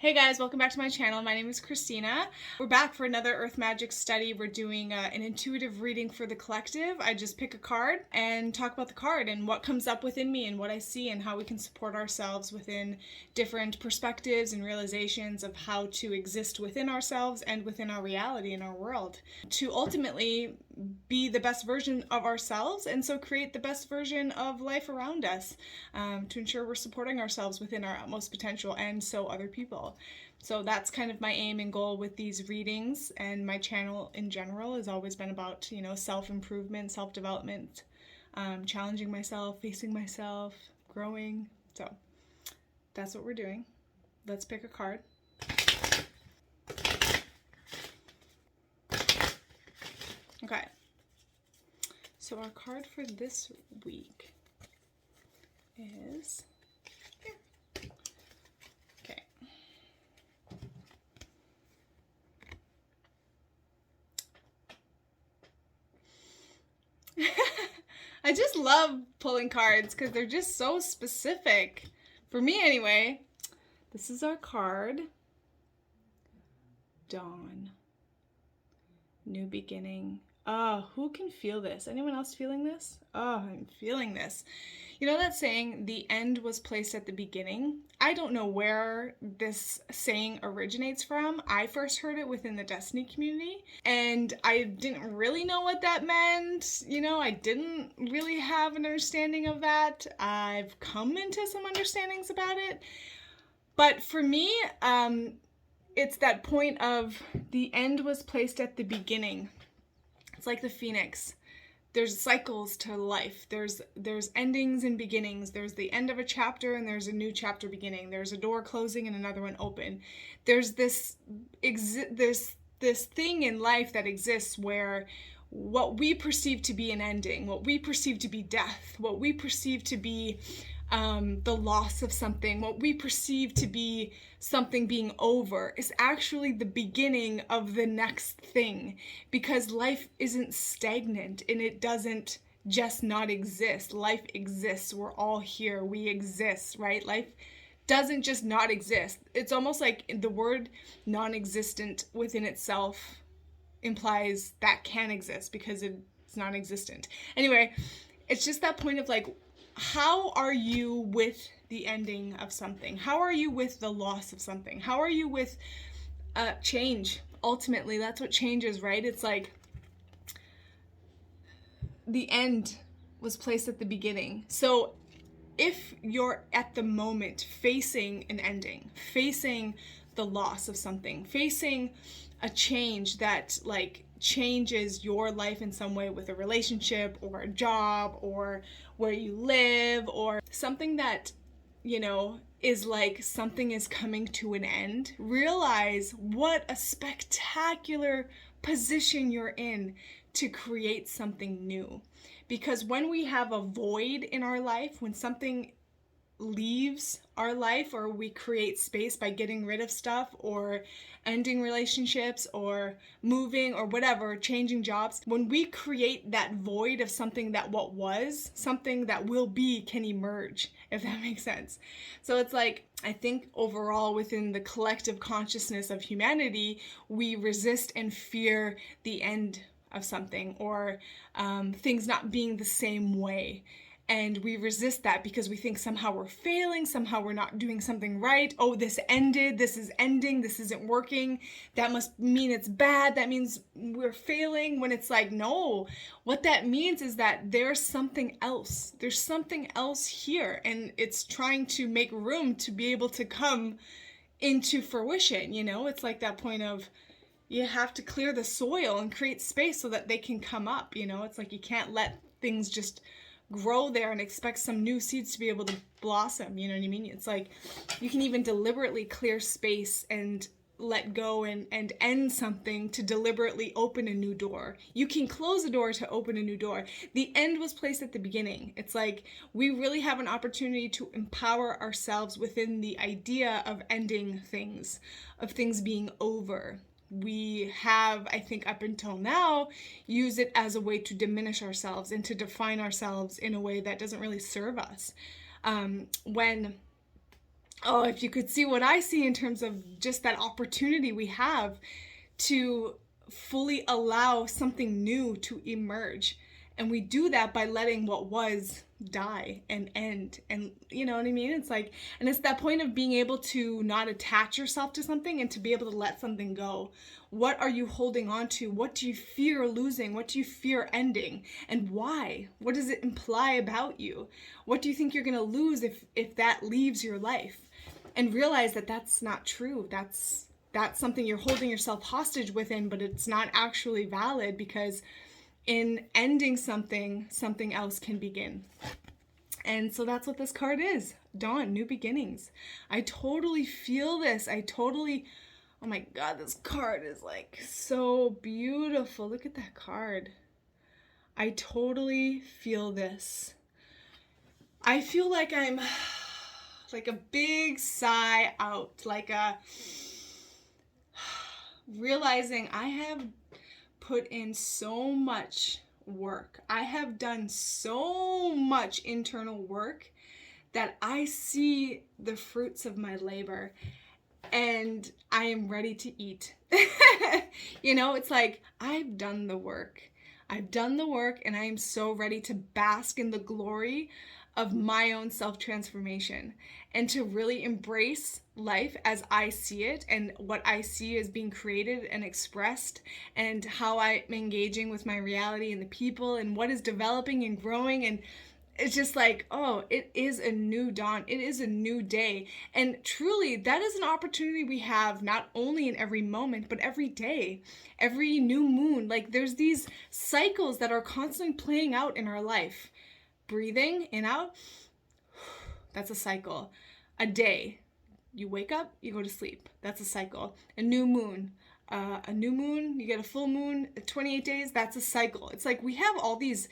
Hey guys, welcome back to my channel. My name is Christina. We're back for another Earth Magic study. We're doing an intuitive reading for the collective. I just pick a card and talk about the card and what comes up within me and what I see and how we can support ourselves within different perspectives and realizations of how to exist within ourselves and within our reality in our world to ultimately be the best version of ourselves and so create the best version of life around us, to ensure we're supporting ourselves within our utmost potential and so other people. So that's kind of my aim and goal with these readings, and my channel in general has always been about, self-improvement, self-development, challenging myself, facing myself, growing. So that's what we're doing. Let's pick a card. Okay. So our card for this week is here. Okay. I just love pulling cards because they're just so specific. For me anyway. This is our card. Dawn. New beginning. Oh, who can feel this? Anyone else feeling this? Oh, I'm feeling this. You know that saying, the end was placed at the beginning? I don't know where this saying originates from. I first heard it within the Destiny community, and I didn't really know what that meant. I didn't really have an understanding of that. I've come into some understandings about it. But for me, it's that point of the end was placed at the beginning. It's like the phoenix. There's cycles to life. There's endings and beginnings. There's the end of a chapter and there's a new chapter beginning. There's a door closing and another one open. There's this thing in life that exists where what we perceive to be an ending, what we perceive to be death, what we perceive to be the loss of something, what we perceive to be something being over, is actually the beginning of the next thing, because life isn't stagnant and it doesn't just not exist. Life exists. We're all here. We exist, right? Life doesn't just not exist. It's almost like the word non-existent within itself implies that can exist because it's non-existent. Anyway, it's just that point of like, how are you with the ending of something? How are you with the loss of something? How are you with change? Ultimately, that's what change is, right? It's like the end was placed at the beginning. So if you're at the moment facing an ending, facing the loss of something, facing a change that changes your life in some way with a relationship or a job or where you live, or something that, is like something is coming to an end, realize what a spectacular position you're in to create something new. Because when we have a void in our life, when something leaves our life, or we create space by getting rid of stuff or ending relationships or moving or whatever, changing jobs, when we create that void of something that what was, something that will be can emerge, if that makes sense. So it's like, I think overall within the collective consciousness of humanity, we resist and fear the end of something, or things not being the same way. And we resist that because we think somehow we're failing, somehow we're not doing something right. Oh, this ended, this is ending, this isn't working. That must mean it's bad. That means we're failing, when it's like, no. What that means is that there's something else. There's something else here, and it's trying to make room to be able to come into fruition. It's like that point of, you have to clear the soil and create space so that they can come up. It's like you can't let things just grow there and expect some new seeds to be able to blossom. You know what I mean? It's like you can even deliberately clear space and let go and end something to deliberately open a new door. You can close a door to open a new door. The end was placed at the beginning. It's like we really have an opportunity to empower ourselves within the idea of ending things, of things being over. We have, I think up until now, used it as a way to diminish ourselves and to define ourselves in a way that doesn't really serve us. When oh, if you could see what I see in terms of just that opportunity we have to fully allow something new to emerge. And we do that by letting what was die and end. And you know what I mean? It's like, and it's that point of being able to not attach yourself to something and to be able to let something go. What are you holding on to? What do you fear losing? What do you fear ending? And why? What does it imply about you? What do you think you're going to lose if that leaves your life? And realize that that's not true. That's something you're holding yourself hostage within, but it's not actually valid, because in ending something, something else can begin. And so that's what this card is. Dawn, new beginnings. I totally feel this. Oh my God, this card is like so beautiful. Look at that card. I totally feel this. I feel like I'm like a big sigh out, like a realizing I have put in so much work. I have done so much internal work that I see the fruits of my labor and I am ready to eat. You know, it's like I've done the work. I've done the work and I am so ready to bask in the glory of my own self-transformation and to really embrace life as I see it and what I see is being created and expressed and how I'm engaging with my reality and the people and what is developing and growing. And it's just like, oh, it is a new dawn. It is a new day. And truly, that is an opportunity we have not only in every moment, but every day, every new moon. Like there's these cycles that are constantly playing out in our life. Breathing in, out, that's a cycle. A day, you wake up, you go to sleep. That's a cycle. A new moon, you get a full moon, 28 days, that's a cycle. It's like we have all these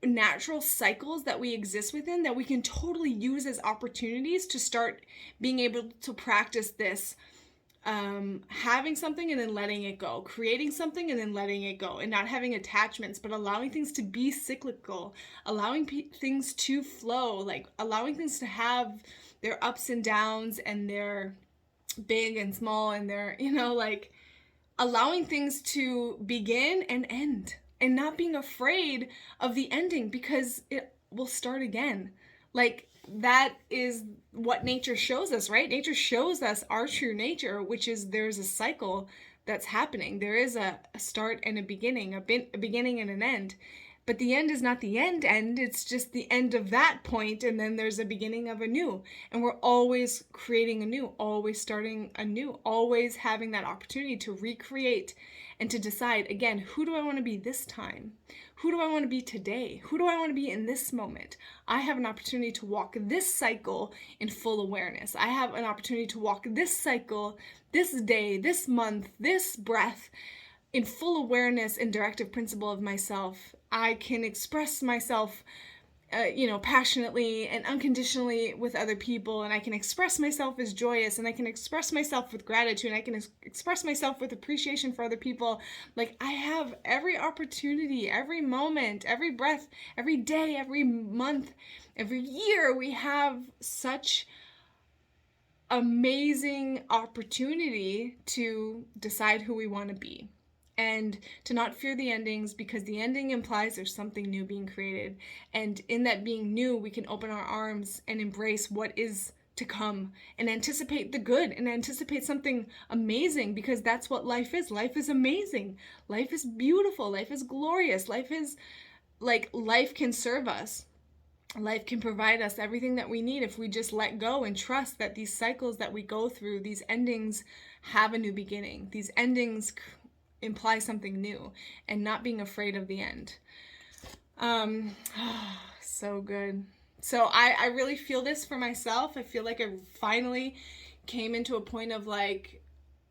natural cycles that we exist within that we can totally use as opportunities to start being able to practice this. Having something and then letting it go, creating something and then letting it go, and not having attachments, but allowing things to be cyclical, allowing things to flow, like allowing things to have their ups and downs and their big and small and their, you know, like allowing things to begin and end and not being afraid of the ending because it will start again. Like that is what nature shows us, right? Nature shows us our true nature, which is there's a cycle that's happening. There is a start and a beginning, a beginning and an end. But the end is not the end, it's just the end of that point, and then there's a beginning of a new. And we're always creating a new, always starting a new, always having that opportunity to recreate and to decide, again, who do I want to be this time? Who do I want to be today? Who do I want to be in this moment? I have an opportunity to walk this cycle in full awareness. I have an opportunity to walk this cycle, this day, this month, this breath in full awareness and directive principle of myself. I can express myself passionately and unconditionally with other people, and I can express myself as joyous, and I can express myself with gratitude, and I can express myself with appreciation for other people. Like I have every opportunity, every moment, every breath, every day, every month, every year. We have such amazing opportunity to decide who we want to be. And to not fear the endings, because the ending implies there's something new being created. And in that being new, we can open our arms and embrace what is to come and anticipate the good and anticipate something amazing, because that's what life is. Life is amazing. Life is beautiful. Life is glorious. Life is like, life can serve us. Life can provide us everything that we need if we just let go and trust that these cycles that we go through, these endings have a new beginning. These endings imply something new, and not being afraid of the end. So good. So I really feel this for myself. I feel like I finally came into a point of like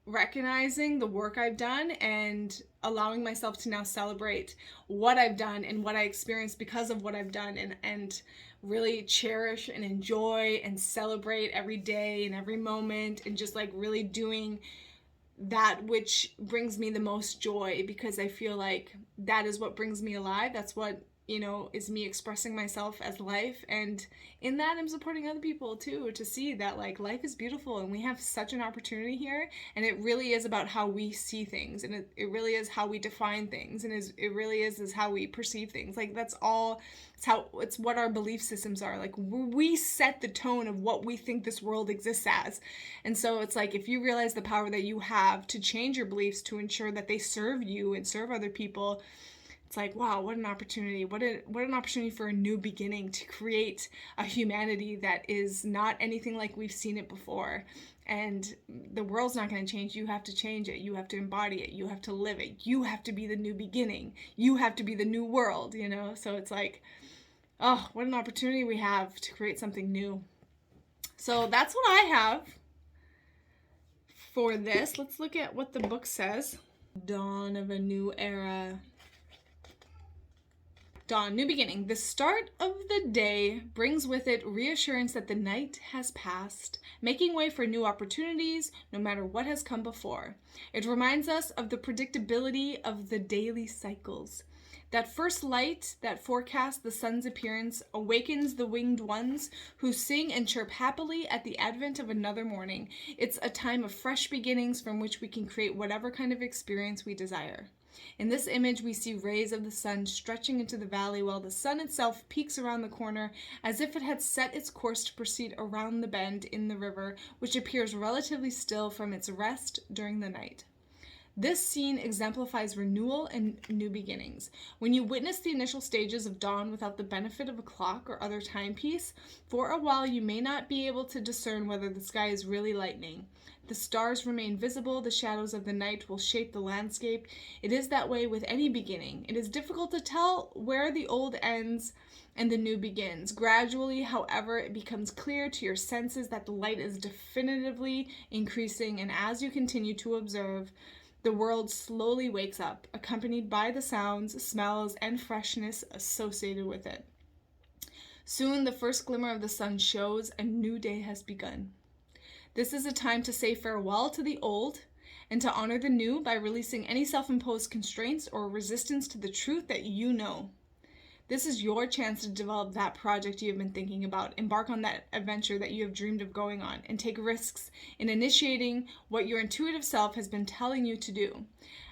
recognizing the work I've done and allowing myself to now celebrate what I've done and what I experienced because of what I've done, and really cherish and enjoy and celebrate every day and every moment, and just like really doing that which brings me the most joy, because I feel like that is what brings me alive. That's what is me expressing myself as life, and in that I'm supporting other people too, to see that like life is beautiful and we have such an opportunity here, and it really is about how we see things, and it really is how we define things, and it really is how we perceive things. Like that's all, it's what our belief systems are. Like we set the tone of what we think this world exists as. And so it's like, if you realize the power that you have to change your beliefs to ensure that they serve you and serve other people, it's like, wow, what an opportunity. What an opportunity for a new beginning, to create a humanity that is not anything like we've seen it before. And the world's not going to change. You have to change it. You have to embody it. You have to live it. You have to be the new beginning. You have to be the new world, So it's like, oh, what an opportunity we have to create something new. So that's what I have for this. Let's look at what the book says. Dawn of a new era. Dawn, new beginning. The start of the day brings with it reassurance that the night has passed, making way for new opportunities, no matter what has come before. It reminds us of the predictability of the daily cycles. That first light that forecasts the sun's appearance awakens the winged ones who sing and chirp happily at the advent of another morning. It's a time of fresh beginnings from which we can create whatever kind of experience we desire. In this image, we see rays of the sun stretching into the valley while the sun itself peeks around the corner as if it had set its course to proceed around the bend in the river, which appears relatively still from its rest during the night. This scene exemplifies renewal and new beginnings. When you witness the initial stages of dawn without the benefit of a clock or other timepiece, for a while you may not be able to discern whether the sky is really lightening. The stars remain visible, the shadows of the night will shape the landscape. It is that way with any beginning. It is difficult to tell where the old ends and the new begins. Gradually, however, it becomes clear to your senses that the light is definitively increasing, and as you continue to observe, the world slowly wakes up, accompanied by the sounds, smells, and freshness associated with it. Soon the first glimmer of the sun shows a new day has begun. This is a time to say farewell to the old and to honor the new by releasing any self-imposed constraints or resistance to the truth that you know. This is your chance to develop that project you have been thinking about, embark on that adventure that you have dreamed of going on, and take risks in initiating what your intuitive self has been telling you to do.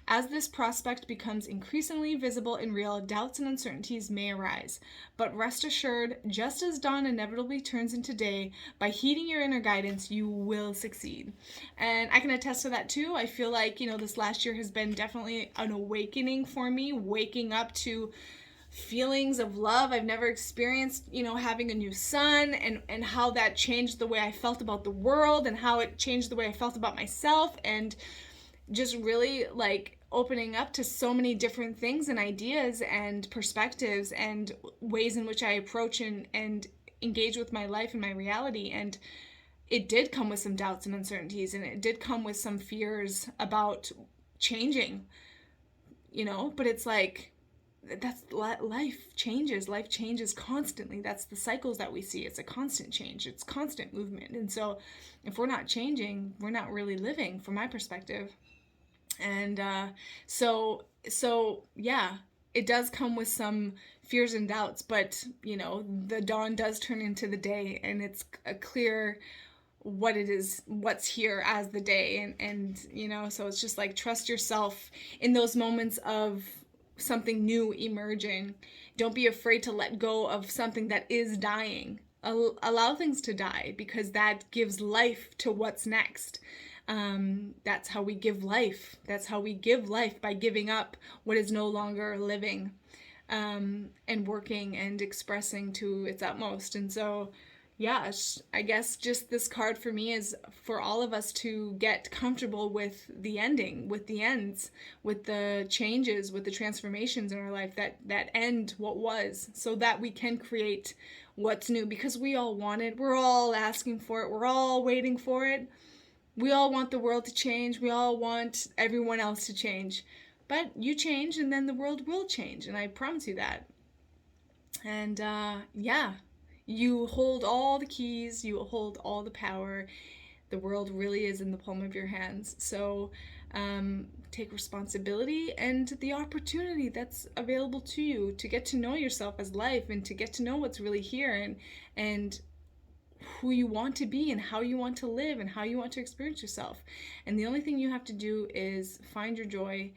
As this prospect becomes increasingly visible and real, doubts and uncertainties may arise. But rest assured, just as dawn inevitably turns into day, by heeding your inner guidance, you will succeed. And I can attest to that too. I feel like, this last year has been definitely an awakening for me, waking up to feelings of love I've never experienced, having a new son, and how that changed the way I felt about the world, and how it changed the way I felt about myself, and just really like opening up to so many different things and ideas and perspectives and ways in which I approach and engage with my life and my reality. And it did come with some doubts and uncertainties, and it did come with some fears about changing, but it's like, that's life changes constantly. That's the cycles that we see. It's a constant change. It's constant movement. And so if we're not changing, we're not really living, from my perspective. And so yeah, it does come with some fears and doubts, but the dawn does turn into the day, and it's a clear what it is, what's here as the day. And so it's just like, trust yourself in those moments of something new emerging. Don't be afraid to let go of something that is dying. Allow things to die, because that gives life to what's next. That's how we give life. That's how we give life, by giving up what is no longer living, and working and expressing to its utmost. And so, yeah, I guess just this card for me is for all of us to get comfortable with the ending, with the ends, with the changes, with the transformations in our life that end what was, so that we can create what's new, because we all want it. We're all asking for it. We're all waiting for it. We all want the world to change. We all want everyone else to change. But you change, and then the world will change, and I promise you that. And yeah, you hold all the keys. You hold all the power. The world really is in the palm of your hands. So take responsibility and the opportunity that's available to you to get to know yourself as life and to get to know what's really here and who you want to be and how you want to live and how you want to experience yourself. And the only thing you have to do is find your joy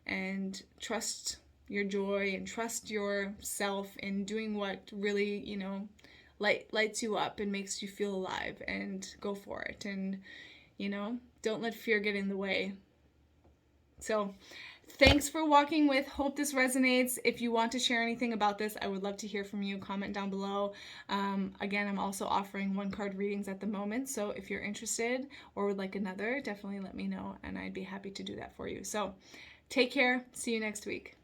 and trust your joy and trust yourself in doing what really, lights you up and makes you feel alive, and go for it. And, don't let fear get in the way. So thanks for walking with. Hope this resonates. If you want to share anything about this, I would love to hear from you. Comment down below. Again, I'm also offering 1-card readings at the moment. So if you're interested or would like another, definitely let me know and I'd be happy to do that for you. So take care. See you next week.